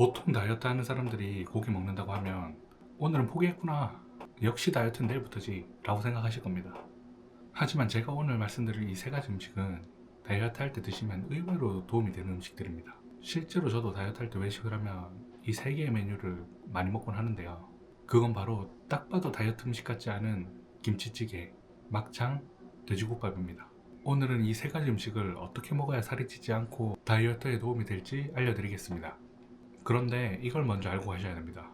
보통 다이어트 하는 사람들이 고기 먹는다고 하면 오늘은 포기했구나, 역시 다이어트는 내일부터지 라고 생각하실 겁니다. 하지만 제가 오늘 말씀드릴 이 세 가지 음식은 다이어트 할 때 드시면 의외로 도움이 되는 음식들입니다. 실제로 저도 다이어트 할 때 외식을 하면 이 세 개의 메뉴를 많이 먹곤 하는데요. 그건 바로 딱 봐도 다이어트 음식 같지 않은 김치찌개, 막창, 돼지국밥입니다. 오늘은 이 세 가지 음식을 어떻게 먹어야 살이 찌지 않고 다이어트에 도움이 될지 알려드리겠습니다. 그런데 이걸 먼저 알고 가셔야 됩니다.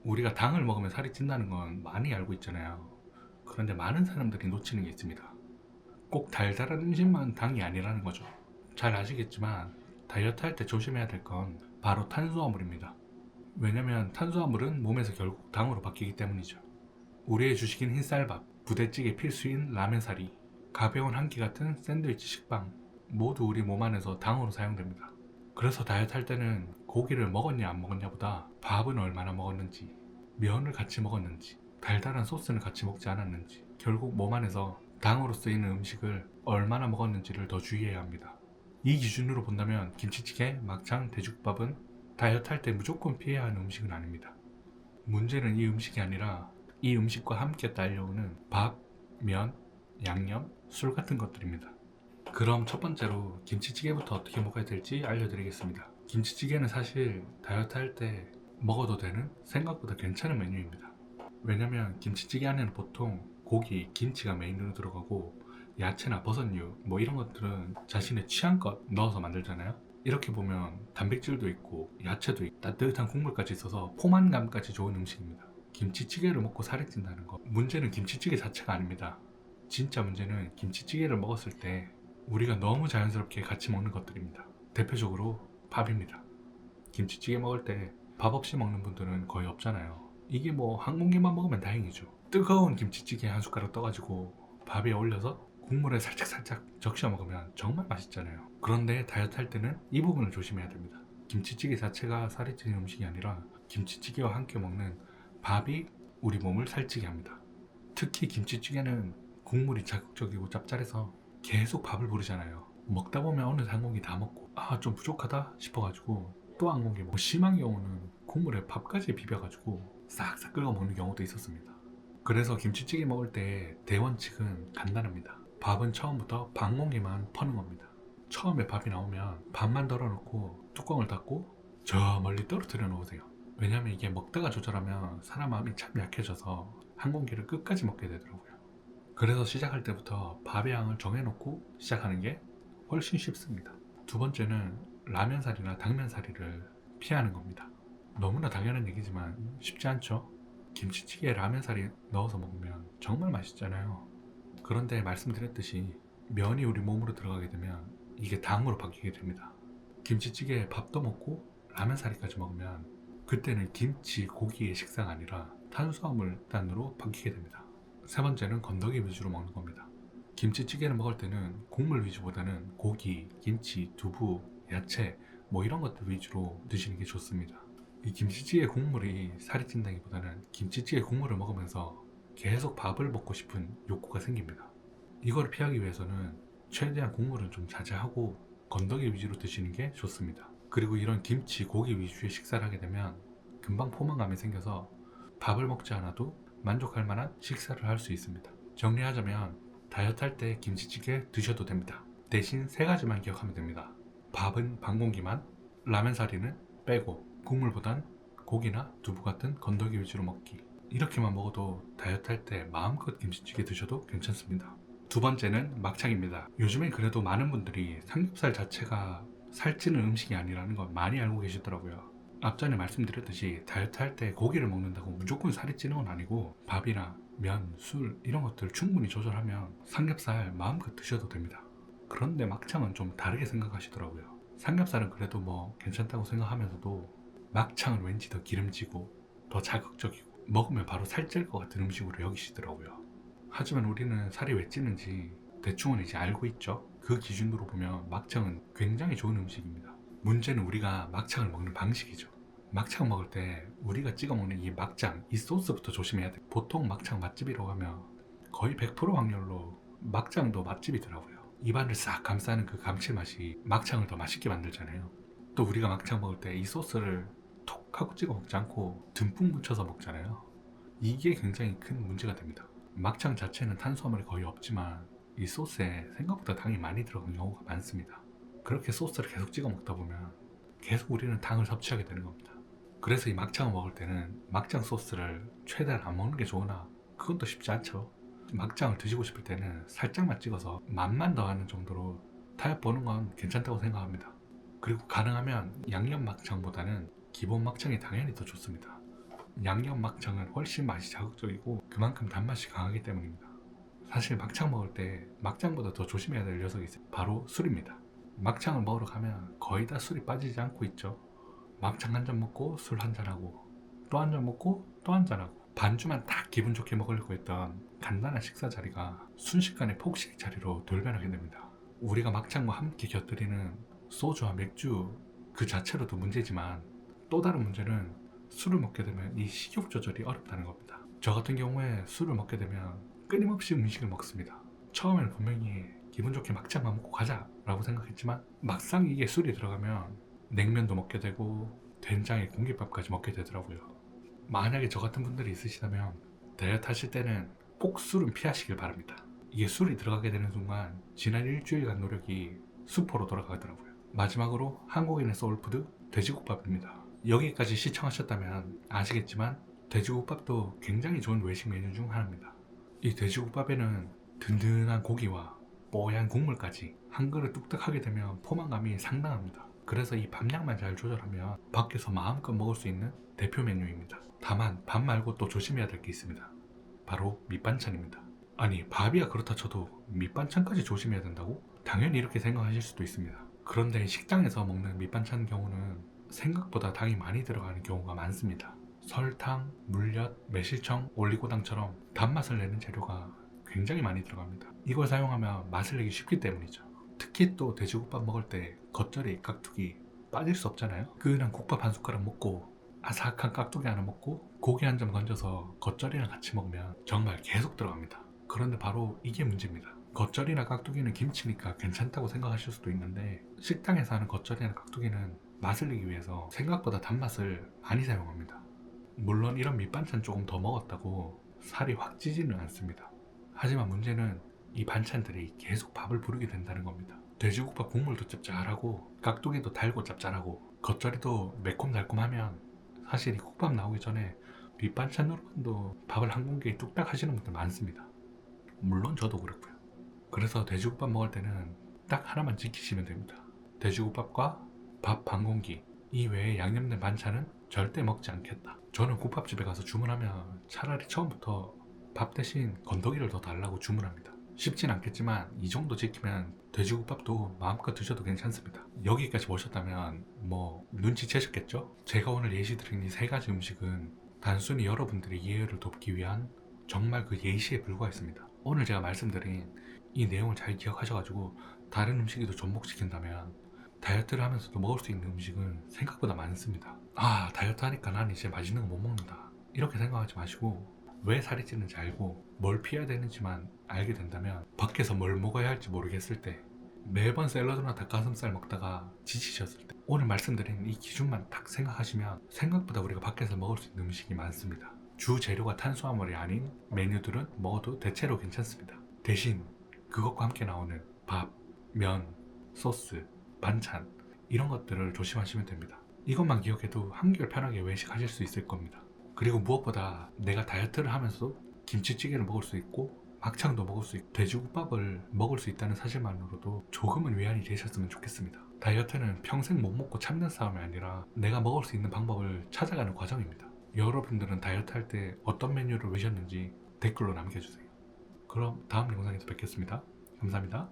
우리가 당을 먹으면 살이 찐다는 건 많이 알고 있잖아요. 그런데 많은 사람들이 놓치는 게 있습니다. 꼭 달달한 음식만 당이 아니라는 거죠. 잘 아시겠지만 다이어트 할 때 조심해야 될 건 바로 탄수화물입니다. 왜냐면 탄수화물은 몸에서 결국 당으로 바뀌기 때문이죠. 우리의 주식인 흰쌀밥, 부대찌개 필수인 라면사리, 가벼운 한 끼 같은 샌드위치 식빵, 모두 우리 몸 안에서 당으로 사용됩니다. 그래서 다이어트 할 때는 고기를 먹었냐 안 먹었냐보다 밥은 얼마나 먹었는지, 면을 같이 먹었는지, 달달한 소스는 같이 먹지 않았는지, 결국 몸 안에서 당으로 쓰이는 음식을 얼마나 먹었는지를 더 주의해야 합니다. 이 기준으로 본다면 김치찌개, 막창, 돼지국밥은 다이어트 할 때 무조건 피해야 하는 음식은 아닙니다. 문제는 이 음식이 아니라 이 음식과 함께 딸려오는 밥, 면, 양념, 술 같은 것들입니다. 그럼 첫 번째로 김치찌개부터 어떻게 먹어야 될지 알려드리겠습니다. 김치찌개는 사실 다이어트 할 때 먹어도 되는 생각보다 괜찮은 메뉴입니다. 왜냐면 김치찌개 안에는 보통 고기, 김치가 메인으로 들어가고 야채나 버섯류 뭐 이런 것들은 자신의 취향껏 넣어서 만들잖아요. 이렇게 보면 단백질도 있고 야채도 있고 따뜻한 국물까지 있어서 포만감까지 좋은 음식입니다. 김치찌개를 먹고 살이 찐다는 거, 문제는 김치찌개 자체가 아닙니다. 진짜 문제는 김치찌개를 먹었을 때 우리가 너무 자연스럽게 같이 먹는 것들입니다. 대표적으로 밥입니다. 김치찌개 먹을 때 밥 없이 먹는 분들은 거의 없잖아요. 이게 뭐 한 공기만 먹으면 다행이죠. 뜨거운 김치찌개 한 숟가락 떠가지고 밥에 올려서 국물에 살짝 적셔 먹으면 정말 맛있잖아요. 그런데 다이어트 할 때는 이 부분을 조심해야 됩니다. 김치찌개 자체가 살이 찌는 음식이 아니라 김치찌개와 함께 먹는 밥이 우리 몸을 살찌게 합니다. 특히 김치찌개는 국물이 자극적이고 짭짤해서 계속 밥을 부르잖아요. 먹다 보면 어느새 한 공기 다 먹고 좀 부족하다 싶어가지고 또 한 공기 먹고, 심한 경우는 국물에 밥까지 비벼가지고 싹싹 끓여 먹는 경우도 있었습니다. 그래서 김치찌개 먹을 때 대원칙은 간단합니다. 밥은 처음부터 반 공기만 퍼는 겁니다. 처음에 밥이 나오면 밥만 덜어놓고 뚜껑을 닫고 저 멀리 떨어뜨려 놓으세요. 왜냐면 이게 먹다가 조절하면 사람 마음이 참 약해져서 한 공기를 끝까지 먹게 되더라고요. 그래서 시작할 때부터 밥의 양을 정해놓고 시작하는 게 훨씬 쉽습니다. 두 번째는 라면사리나 당면사리를 피하는 겁니다. 너무나 당연한 얘기지만 쉽지 않죠? 김치찌개에 라면사리 넣어서 먹으면 정말 맛있잖아요. 그런데 말씀드렸듯이 면이 우리 몸으로 들어가게 되면 이게 당으로 바뀌게 됩니다. 김치찌개에 밥도 먹고 라면사리까지 먹으면 그때는 김치, 고기의 식사가 아니라 탄수화물 단으로 바뀌게 됩니다. 세 번째는 건더기 위주로 먹는 겁니다. 김치찌개를 먹을 때는 국물 위주보다는 고기, 김치, 두부, 야채 뭐 이런 것들 위주로 드시는 게 좋습니다. 이 김치찌개 국물이 살이 찐다기보다는 김치찌개 국물을 먹으면서 계속 밥을 먹고 싶은 욕구가 생깁니다. 이걸 피하기 위해서는 최대한 국물은 좀 자제하고 건더기 위주로 드시는 게 좋습니다. 그리고 이런 김치, 고기 위주의 식사를 하게 되면 금방 포만감이 생겨서 밥을 먹지 않아도 만족할 만한 식사를 할 수 있습니다. 정리하자면 다이어트 할 때 김치찌개 드셔도 됩니다. 대신 세 가지만 기억하면 됩니다. 밥은 반 공기만, 라면사리는 빼고, 국물보단 고기나 두부 같은 건더기 위주로 먹기. 이렇게만 먹어도 다이어트 할 때 마음껏 김치찌개 드셔도 괜찮습니다. 두 번째는 막창입니다. 요즘엔 그래도 많은 분들이 삼겹살 자체가 살찌는 음식이 아니라는 걸 많이 알고 계시더라고요. 앞전에 말씀드렸듯이 다이어트 할 때 고기를 먹는다고 무조건 살이 찌는 건 아니고 밥이나 면, 술 이런 것들 충분히 조절하면 삼겹살 마음껏 드셔도 됩니다. 그런데 막창은 좀 다르게 생각하시더라고요. 삼겹살은 그래도 뭐 괜찮다고 생각하면서도 막창은 왠지 더 기름지고 더 자극적이고 먹으면 바로 살찔 것 같은 음식으로 여기시더라고요. 하지만 우리는 살이 왜 찌는지 대충은 이제 알고 있죠. 그 기준으로 보면 막창은 굉장히 좋은 음식입니다. 문제는 우리가 막창을 먹는 방식이죠. 막창 먹을 때 우리가 찍어 먹는 이 막장, 이 소스부터 조심해야 돼요. 보통 막창 맛집이라고 하면 거의 100% 확률로 막장도 맛집이더라고요. 입안을 싹 감싸는 그 감칠맛이 막창을 더 맛있게 만들잖아요. 또 우리가 막창 먹을 때 이 소스를 하고 찍어 먹지 않고 듬뿍 묻혀서 먹잖아요. 이게 굉장히 큰 문제가 됩니다. 막창 자체는 탄수화물이 거의 없지만 이 소스에 생각보다 당이 많이 들어간 경우가 많습니다. 그렇게 소스를 계속 찍어 먹다 보면 계속 우리는 당을 섭취하게 되는 겁니다. 그래서 이 막창을 먹을 때는 막창 소스를 최대한 안 먹는 게 좋으나 그건 또 쉽지 않죠. 막창을 드시고 싶을 때는 살짝만 찍어서 맛만 더하는 정도로 타협 보는 건 괜찮다고 생각합니다. 그리고 가능하면 양념 막창보다는 기본 막창이 당연히 더 좋습니다. 양념 막창은 훨씬 맛이 자극적이고 그만큼 단맛이 강하기 때문입니다. 사실 막창 먹을 때 막창보다 더 조심해야 될 녀석이 있어요. 바로 술입니다. 막창을 먹으러 가면 거의 다 술이 빠지지 않고 있죠. 막창 한 잔 먹고 술 한 잔하고 또 한 잔 먹고 또 한 잔하고 반주만 딱 기분 좋게 먹으려고 했던 간단한 식사 자리가 순식간에 폭식 자리로 돌변하게 됩니다. 우리가 막창과 함께 곁들이는 소주와 맥주 그 자체로도 문제지만 또 다른 문제는 술을 먹게 되면 이 식욕 조절이 어렵다는 겁니다. 저 같은 경우에 술을 먹게 되면 끊임없이 음식을 먹습니다. 처음에는 분명히 기분 좋게 막창만 먹고 가자 라고 생각했지만 막상 이게 술이 들어가면 냉면도 먹게 되고 된장에 공깃밥까지 먹게 되더라고요. 만약에 저 같은 분들이 있으시다면 다이어트 하실 때는 꼭 술은 피하시길 바랍니다. 이게 술이 들어가게 되는 순간 지난 일주일간 노력이 수포로 돌아가더라고요. 마지막으로 한국인의 소울푸드 돼지국밥입니다. 여기까지 시청하셨다면 아시겠지만 돼지국밥도 굉장히 좋은 외식 메뉴 중 하나입니다. 이 돼지국밥에는 든든한 고기와 뽀얀 국물까지 한 그릇 뚝딱 하게 되면 포만감이 상당합니다. 그래서 이 밥량만 잘 조절하면 밖에서 마음껏 먹을 수 있는 대표 메뉴입니다. 다만 밥 말고 또 조심해야 될 게 있습니다. 바로 밑반찬입니다. 아니 밥이야 그렇다 쳐도 밑반찬까지 조심해야 된다고? 당연히 이렇게 생각하실 수도 있습니다. 그런데 식당에서 먹는 밑반찬 경우는 생각보다 당이 많이 들어가는 경우가 많습니다. 설탕, 물엿, 매실청, 올리고당처럼 단맛을 내는 재료가 굉장히 많이 들어갑니다. 이걸 사용하면 맛을 내기 쉽기 때문이죠. 특히 또 돼지국밥 먹을 때 겉절이, 깍두기 빠질 수 없잖아요. 그냥 국밥 한 숟가락 먹고 아삭한 깍두기 하나 먹고 고기 한 점 건져서 겉절이랑 같이 먹으면 정말 계속 들어갑니다. 그런데 바로 이게 문제입니다. 겉절이나 깍두기는 김치니까 괜찮다고 생각하실 수도 있는데 식당에서 하는 겉절이나 깍두기는 맛을 내기 위해서 생각보다 단맛을 많이 사용합니다. 물론 이런 밑반찬 조금 더 먹었다고 살이 확 찌지는 않습니다. 하지만 문제는 이 반찬들이 계속 밥을 부르게 된다는 겁니다. 돼지국밥 국물도 짭짤하고 깍두기도 달고 짭짤하고 겉절이도 매콤달콤하면 사실 이 국밥 나오기 전에 밑반찬으로도 밥을 한 공기 뚝딱 하시는 분들 많습니다. 물론 저도 그렇고요. 그래서 돼지국밥 먹을 때는 딱 하나만 지키시면 됩니다. 돼지국밥과 밥 반 공기 이외에 양념된 반찬은 절대 먹지 않겠다. 저는 국밥집에 가서 주문하면 차라리 처음부터 밥 대신 건더기를 더 달라고 주문합니다. 쉽진 않겠지만 이 정도 지키면 돼지국밥도 마음껏 드셔도 괜찮습니다. 여기까지 보셨다면 뭐 눈치채셨겠죠? 제가 오늘 예시드린 이 세 가지 음식은 단순히 여러분들의 이해를 돕기 위한 정말 그 예시에 불과했습니다. 오늘 제가 말씀드린 이 내용을 잘 기억하셔가지고 다른 음식에도 접목시킨다면 다이어트를 하면서도 먹을 수 있는 음식은 생각보다 많습니다. 아 다이어트 하니까 난 이제 맛있는 거 못 먹는다 이렇게 생각하지 마시고 왜 살이 찌는지 알고 뭘 피해야 되는지만 알게 된다면 밖에서 뭘 먹어야 할지 모르겠을 때 매번 샐러드나 닭가슴살 먹다가 지치셨을 때 오늘 말씀드린 이 기준만 딱 생각하시면 생각보다 우리가 밖에서 먹을 수 있는 음식이 많습니다. 주 재료가 탄수화물이 아닌 메뉴들은 먹어도 대체로 괜찮습니다. 대신 그것과 함께 나오는 밥, 면, 소스, 반찬 이런 것들을 조심하시면 됩니다. 이것만 기억해도 한결 편하게 외식하실 수 있을 겁니다. 그리고 무엇보다 내가 다이어트를 하면서 김치찌개를 먹을 수 있고 막창도 먹을 수 있고 돼지국밥을 먹을 수 있다는 사실만으로도 조금은 위안이 되셨으면 좋겠습니다. 다이어트는 평생 못 먹고 참는 싸움이 아니라 내가 먹을 수 있는 방법을 찾아가는 과정입니다. 여러분들은 다이어트 할 때 어떤 메뉴를 외셨는지 댓글로 남겨주세요. 그럼 다음 영상에서 뵙겠습니다. 감사합니다.